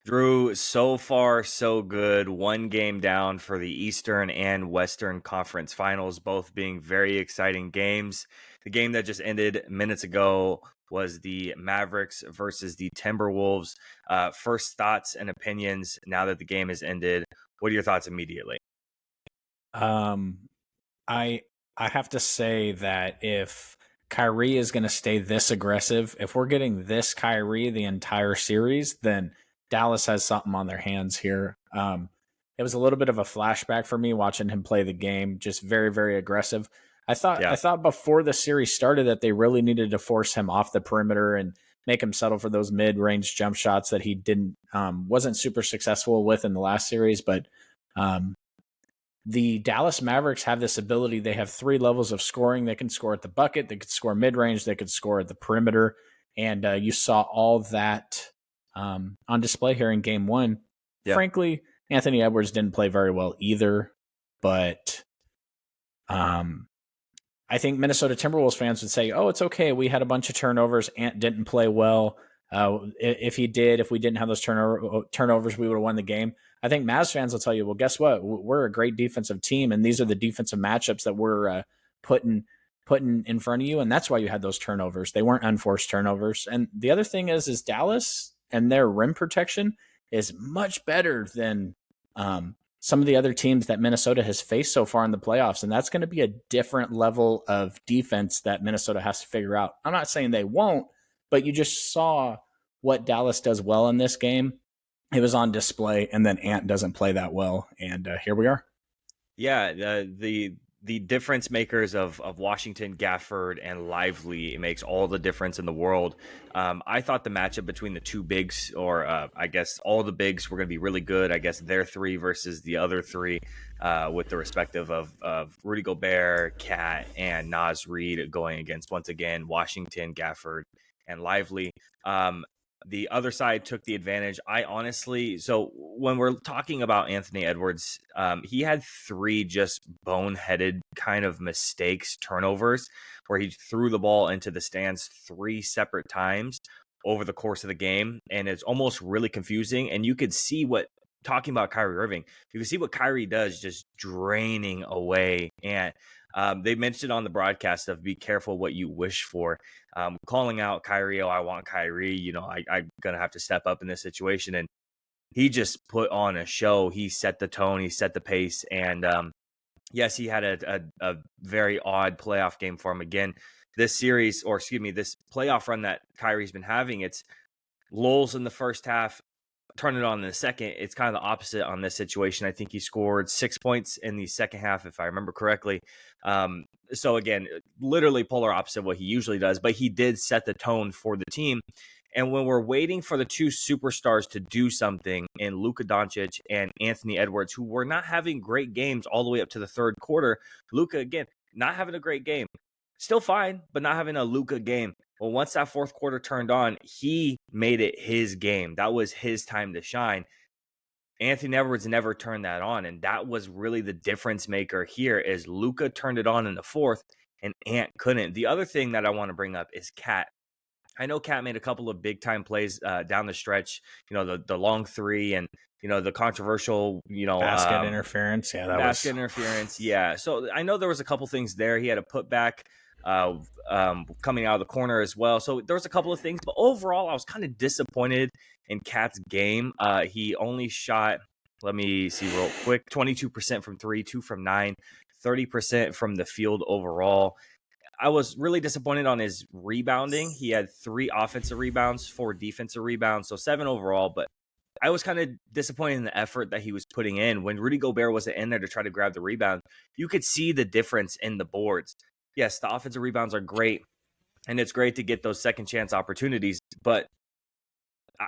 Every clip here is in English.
Drew, so far so good. One game down for the Eastern and Western Conference Finals, both being very exciting games. The game that just ended minutes ago was the Mavericks versus the Timberwolves. First thoughts and opinions now that the game has ended. What are your thoughts immediately? Um, I I have to say that if Kyrie is going to stay this aggressive, if we're getting this Kyrie the entire series, then Dallas has something on their hands here. It was a little bit of a flashback for me watching him play the game, just very, very aggressive. I Yeah. thought before the series started that they really needed to force him off the perimeter and make him settle for those mid-range jump shots that he didn't wasn't super successful with in the last series, but um, the Dallas Mavericks have this ability. They have three levels of scoring. They can score at the bucket, they could score mid range, they could score at the perimeter. And you saw all that on display here in game one. Yeah. Frankly, Anthony Edwards didn't play very well either, but um, I think Minnesota Timberwolves fans would say, oh, it's okay. We had a bunch of turnovers. Ant didn't play well. If he did, if we didn't have those turnovers, we would have won the game. I think Mavs fans will tell you, well, guess what? We're a great defensive team, and these are the defensive matchups that we're putting in front of you, and that's why you had those turnovers. They weren't unforced turnovers. And the other thing is Dallas and their rim protection is much better than some of the other teams that Minnesota has faced so far in the playoffs. And that's going to be a different level of defense that Minnesota has to figure out. I'm not saying they won't, but you just saw what Dallas does well in this game. It was on display, and then Ant doesn't play that well. And here we are. Yeah, the difference makers of Washington, Gafford, and Lively makes all the difference in the world. I thought the matchup between the two bigs, or I guess all the bigs, were going to be really good. I guess their three versus the other three, with the respective of Rudy Gobert, Cat, and Naz Reid going against, once again, Washington, Gafford, and Lively. The other side took the advantage. I honestly, so when we're talking about Anthony Edwards, he had three just boneheaded kind of mistakes, turnovers, where he threw the ball into the stands three separate times over the course of the game. And it's almost really confusing. And you could see what, talking about Kyrie Irving, you can see what Kyrie does just draining away. And they mentioned on the broadcast of be careful what you wish for, calling out Kyrie. Oh, I want Kyrie. I'm going to have to step up in this situation. And he just put on a show. He set the tone, he set the pace. And yes, he had a very odd playoff game for him. Again, this series, or excuse me, this playoff run that Kyrie's been having, it's lulls in the first half, turn it on in the second. It's kind of the opposite on this situation. I think he scored 6 points in the second half, if I remember correctly. So again, literally polar opposite of what he usually does, but he did set the tone for the team. And when we're waiting for the two superstars to do something in LUKA Doncic and Anthony Edwards, who were not having great games all the way up to the third quarter, LUKA, again, not having a great game. Still fine, but not having a LUKA game. Well, once that fourth quarter turned on, he made it his game. That was his time to shine. Anthony Edwards never turned that on, and that was really the difference maker here. Is LUKA turned it on in the fourth, and Ant couldn't. The other thing that I want to bring up is Cat. I know Cat made a couple of big time plays down the stretch. The long three, and the controversial Basket interference. Yeah, that basket was. interference. Yeah. So I know there was a couple things there. He had a putback coming out of the corner as well. So there was a couple of things, but overall, I was kind of disappointed in Cat's game. He only shot, let me see real quick, 22% from three, 2 from 9, 30% from the field overall. I was really disappointed on his rebounding. He had 3 offensive rebounds, 4 defensive rebounds, so 7 overall. But I was kind of disappointed in the effort that he was putting in. When Rudy Gobert wasn't in there to try to grab the rebound, you could see the difference in the boards. Yes, the offensive rebounds are great, and it's great to get those second chance opportunities, but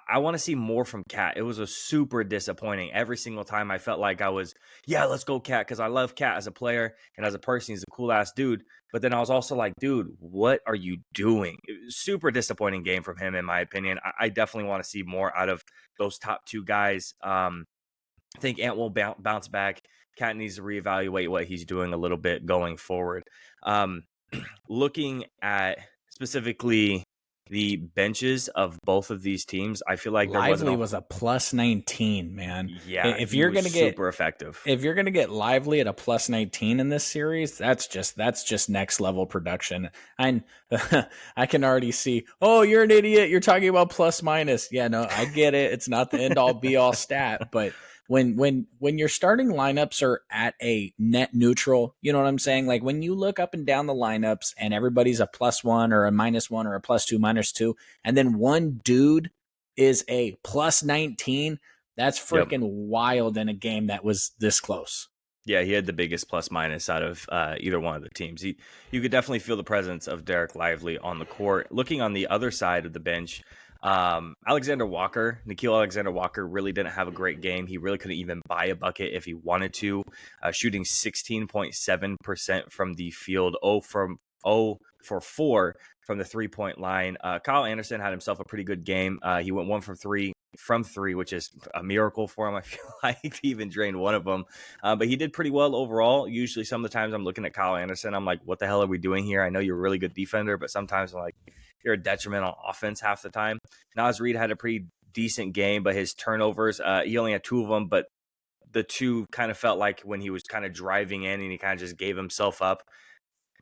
I want to see more from Cat. It was a super disappointing. Every single time I felt like I was, yeah, let's go Cat, because I love Cat as a player and as a person. He's a cool ass dude. But then I was also like, dude, what are you doing? Super disappointing game from him, in my opinion. I definitely want to see more out of those top 2 guys. I think Ant will bounce back. Cat needs to reevaluate what he's doing a little bit going forward. Looking at specifically the benches of both of these teams, I feel like there wasn't Lively a was a plus 19, man. yeah, If he you're was gonna get super effective. if you're gonna get Lively at a plus 19 in this series, that's just next level production. I I can already see. Oh, you're an idiot. You're talking about plus minus. Yeah, no, I get it. It's not the end all be all stat, but when your starting lineups are at a net neutral, you know what I'm saying? Like when you look up and down the lineups and everybody's a plus one or a minus one or a plus two, minus two, and then one dude is a plus 19, that's Yep. freaking wild in a game that was this close. Yeah, he had the biggest plus minus out of either one of the teams. You could definitely feel the presence of Derek Lively on the court. Looking on the other side of the bench, Nikhil Alexander Walker really didn't have a great game. He really couldn't even buy a bucket if he wanted to, shooting 16.7% from the field, 0 for 4 from the 3-point line. Kyle Anderson had himself a pretty good game. He went 1 from 3, which is a miracle for him. I feel like he even drained one of them. But he did pretty well overall. Usually some of the times I'm looking at Kyle Anderson, I'm like, what the hell are we doing here? I know you're a really good defender, but sometimes I'm like, you're a detriment on offense half the time. Naz Reid had a pretty decent game, but his turnovers, he only had 2 of them, but the 2 kind of felt like when he was kind of driving in and he kind of just gave himself up.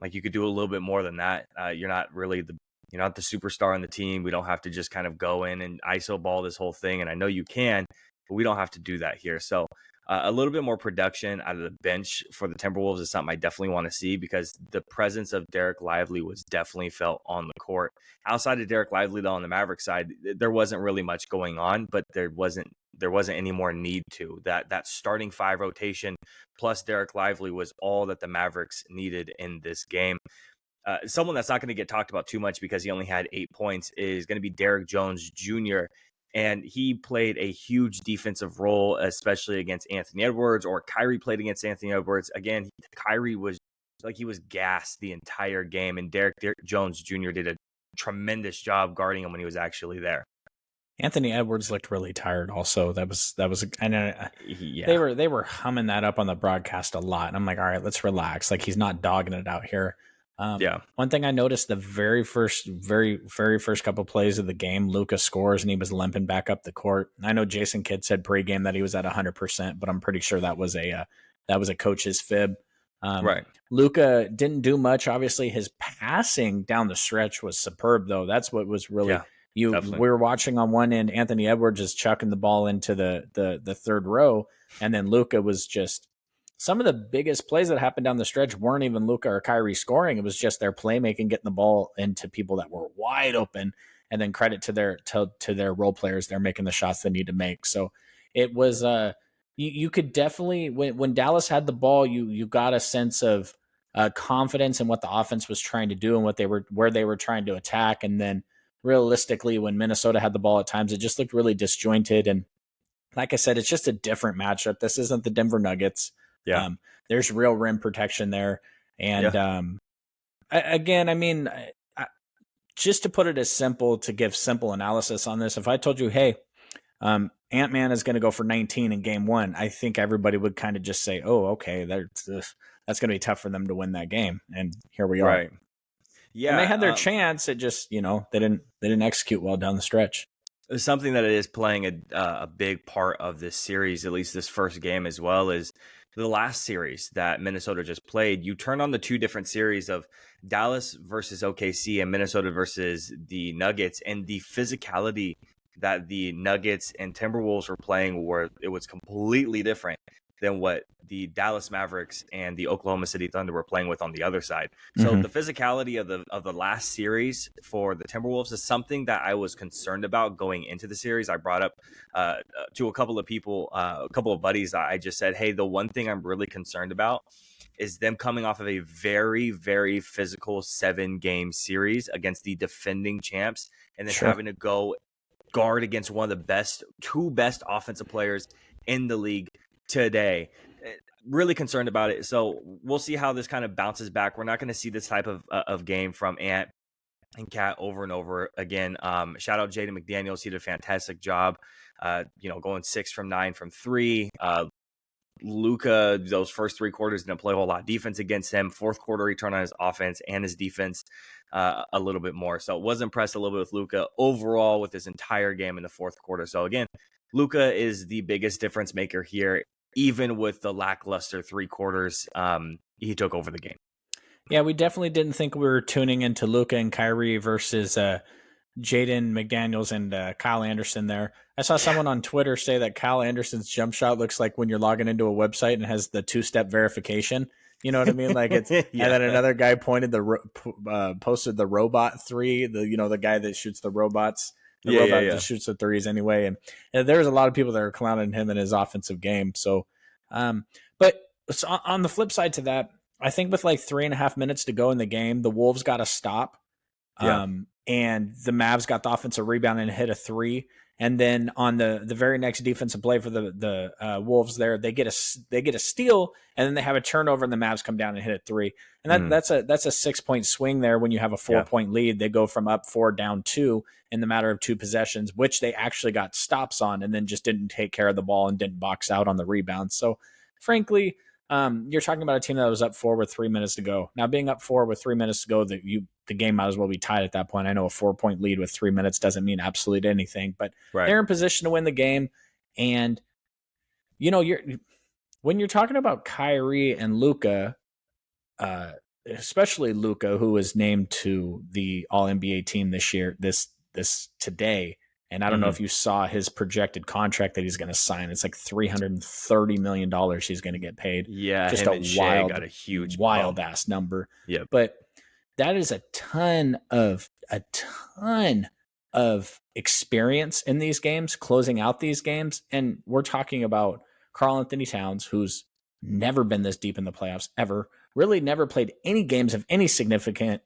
Like you could do a little bit more than that. You're not the superstar on the team. We don't have to just kind of go in and ISO ball this whole thing. And I know you can, but we don't have to do that here. So a little bit more production out of the bench for the Timberwolves is something I definitely want to see because the presence of Derek Lively was definitely felt on the court. Outside of Derek Lively, though, on the Mavericks side, there wasn't really much going on, but there wasn't any more need to. That starting 5 rotation plus Derek Lively was all that the Mavericks needed in this game. Someone that's not going to get talked about too much because he only had 8 points is going to be Derek Jones Jr. And he played a huge defensive role, especially against Anthony Edwards, or Kyrie played against Anthony Edwards. Again, Kyrie was like he was gassed the entire game, and Derek Jones Jr. did a tremendous job guarding him when he was actually there. Anthony Edwards looked really tired. Also, Yeah, they were humming that up on the broadcast a lot, and I'm like, all right, let's relax. Like he's not dogging it out here. yeah, One thing I noticed the very first couple plays of the game, LUKA scores and he was limping back up the court. I know Jason Kidd said pregame that he was at 100%, but I'm pretty sure that was a coach's fib. right. LUKA didn't do much. Obviously, his passing down the stretch was superb, though. That's what was really Yeah, we definitely. were watching on one end. Anthony Edwards is chucking the ball into the third row, and then LUKA was just some of the biggest plays that happened down the stretch weren't even LUKA or Kyrie scoring. It was just their playmaking, getting the ball into people that were wide open, and then credit to their role players. They're making the shots they need to make. So it was you could definitely when Dallas had the ball, you got a sense of confidence in what the offense was trying to do and where they were trying to attack. And then realistically, when Minnesota had the ball at times, it just looked really disjointed. And like I said, it's just a different matchup. This isn't the Denver Nuggets. Yeah, There's real rim protection there. And yeah. again, I mean, just to put it as simple, to give simple analysis on this, if I told you, hey, Ant-Man is going to go for 19 in game 1, I think everybody would kind of just say, oh, okay, that's going to be tough for them to win that game. And here we are. Right. And they had their Yeah. chance. It just, they didn't execute well down the stretch. Something that is playing a big part of this series, at least this first game as well, is the last series that Minnesota just played. You turn on the 2 different series of Dallas versus OKC and Minnesota versus the Nuggets, and the physicality that the Nuggets and Timberwolves were playing, where it was completely different than what the Dallas Mavericks and the Oklahoma City Thunder were playing with on the other side. So Mm-hmm. the physicality of the last series for the Timberwolves is something that I was concerned about going into the series. I brought up to a couple of people, a couple of buddies. I just said, hey, the one thing I'm really concerned about is them coming off of a very, very physical 7-game series against the defending champs, and then Sure. having to go guard against one of the two best offensive players in the league today. Really concerned about it. So we'll see how this kind of bounces back. We're not going to see this type of game from Ant and Cat over and over again. Shout out Jaden McDaniels. He did a fantastic job, going 6 from 9 from 3. LUKA, those first 3 quarters, didn't play a whole lot of defense against him. Fourth quarter, he turned on his offense and his defense a little bit more. So was impressed a little bit with LUKA overall with his entire game in the fourth quarter. So again, LUKA is the biggest difference maker here, even with the lackluster 3 quarters. He took over the game. Yeah, we definitely didn't think we were tuning into LUKA and Kyrie versus Jaden McDaniels and Kyle Anderson there. I saw someone on Twitter say that Kyle Anderson's jump shot looks like when you're logging into a website and has the 2-step verification. You know what I mean? Like it's, yeah. And then another guy posted the robot 3, the guy that shoots the robots. The robot that shoots the threes anyway. And there's a lot of people that are clowning him in his offensive game. So, but on the flip side to that, I think with like 3.5 minutes to go in the game, the Wolves got to stop. Yeah. And the Mavs got the offensive rebound and hit a 3. And then on the very next defensive play for the Wolves there, they get a steal, and then they have a turnover, and the Mavs come down and hit a 3. And that's a 6-point swing there when you have a 4-point lead. They go from up 4 down 2 in the matter of 2 possessions, which they actually got stops on, and then just didn't take care of the ball and didn't box out on the rebound. So, frankly, you're talking about a team that was up 4 with 3 minutes to go. Now, being up 4 with 3 minutes to go, the game might as well be tied at that point. I know a 4-point lead with 3 minutes doesn't mean absolutely anything, but they're in position to win the game. And when you're talking about Kyrie and LUKA, especially LUKA, who was named to the All NBA team this year, this today. And I don't know if you saw his projected contract that he's going to sign. It's like $330 million he's going to get paid. Yeah, just him a and Shea wild, got a huge ass number. Yeah, but that is a ton of experience in these games, closing out these games. And we're talking about Karl Anthony Towns, who's never been this deep in the playoffs ever, really never played any games of any significant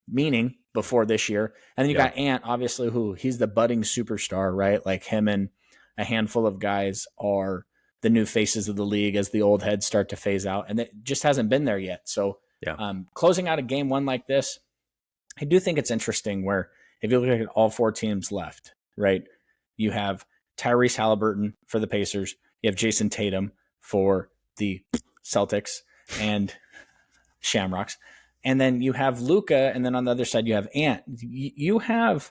meaning before this year. And then you got Ant, obviously, who he's the budding superstar, right? Like him and a handful of guys are the new faces of the league as the old heads start to phase out. And it just hasn't been there yet. So closing out a game one like this, I do think it's interesting where if you look at all 4 teams left, right? You have Tyrese Halliburton for the Pacers. You have Jason Tatum for the Celtics and Shamrocks. And then you have LUKA, and then on the other side you have Ant. You have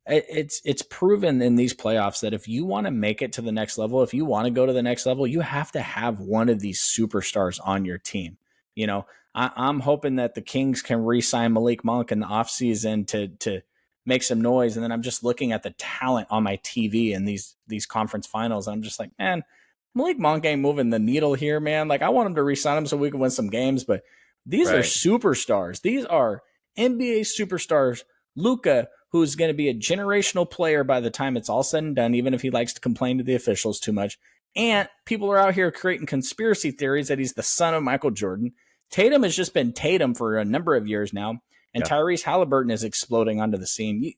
it's proven in these playoffs that if you want to make it to the next level, if you want to go to the next level, you have to have one of these superstars on your team. I'm hoping that the Kings can re-sign Malik Monk in the offseason to make some noise. And then I'm just looking at the talent on my TV in these conference finals. And I'm just like, man, Malik Monk ain't moving the needle here, man. Like I want him to re-sign him so we can win some games, but these are superstars. These are NBA superstars. LUKA, who's going to be a generational player by the time it's all said and done, even if he likes to complain to the officials too much. And people are out here creating conspiracy theories that he's the son of Michael Jordan. Tatum has just been Tatum for a number of years now. And Tyrese Halliburton is exploding onto the scene.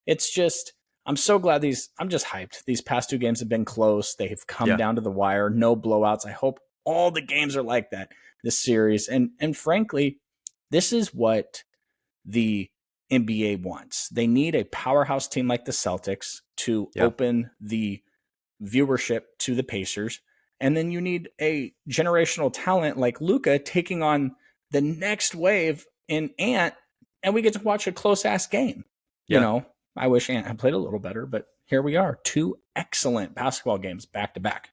It's just, I'm so glad I'm just hyped. These past 2 games have been close. They have come down to the wire. No blowouts. I hope all the games are like that this series. And frankly, this is what the NBA wants. They need a powerhouse team like the Celtics to open the viewership to the Pacers. And then you need a generational talent like LUKA taking on the next wave in Ant, and we get to watch a close-ass game. I wish Ant had played a little better, but here we are. 2 excellent basketball games back-to-back.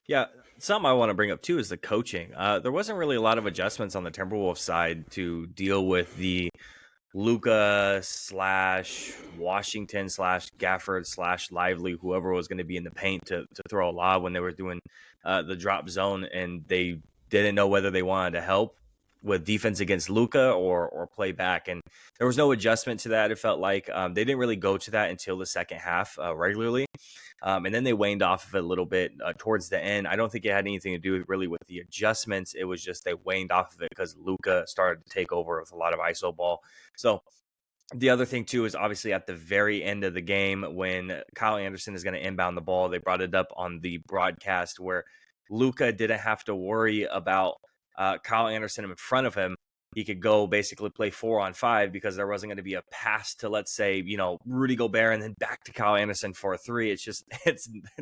Yeah, something I want to bring up too is the coaching. There wasn't really a lot of adjustments on the Timberwolves side to deal with the LUKA / Washington / Gafford / Lively, whoever was going to be in the paint to throw a lob when they were doing the drop zone, and they didn't know whether they wanted to help with defense against LUKA or play back. And there was no adjustment to that. It felt like they didn't really go to that until the second half regularly. And then they waned off of it a little bit towards the end. I don't think it had anything to do really with the adjustments. It was just they waned off of it because LUKA started to take over with a lot of ISO ball. So the other thing, too, is obviously at the very end of the game when Kyle Anderson is going to inbound the ball, they brought it up on the broadcast where LUKA didn't have to worry about Kyle Anderson in front of him he could go basically play 4-on-5 because there wasn't going to be a pass to, let's say, Rudy Gobert and then back to Kyle Anderson for a three. It's just,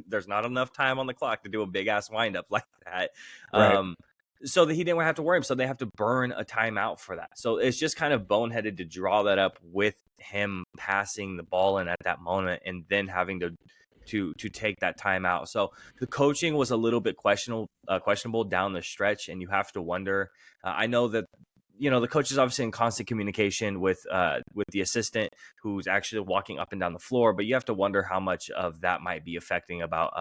there's not enough time on the clock to do a big ass windup like that. Right. So that he didn't have to worry him. So they have to burn a timeout for that. So it's just kind of boneheaded to draw that up with him passing the ball in at that moment and then having to take that timeout. So the coaching was a little bit questionable down the stretch, and you have to wonder. I know that the coach is obviously in constant communication with the assistant who's actually walking up and down the floor, but you have to wonder how much of that might be affecting about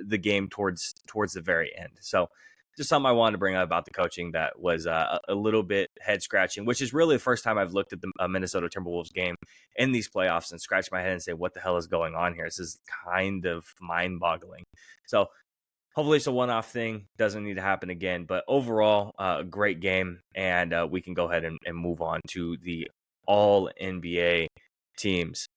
the game towards the very end. So just something I wanted to bring up about the coaching that was a little bit head scratching, which is really the first time I've looked at the Minnesota Timberwolves game in these playoffs and scratched my head and say, what the hell is going on here? This is kind of mind boggling. So hopefully it's a one-off thing, doesn't need to happen again, but overall, great game. And we can go ahead and move on to the all NBA teams.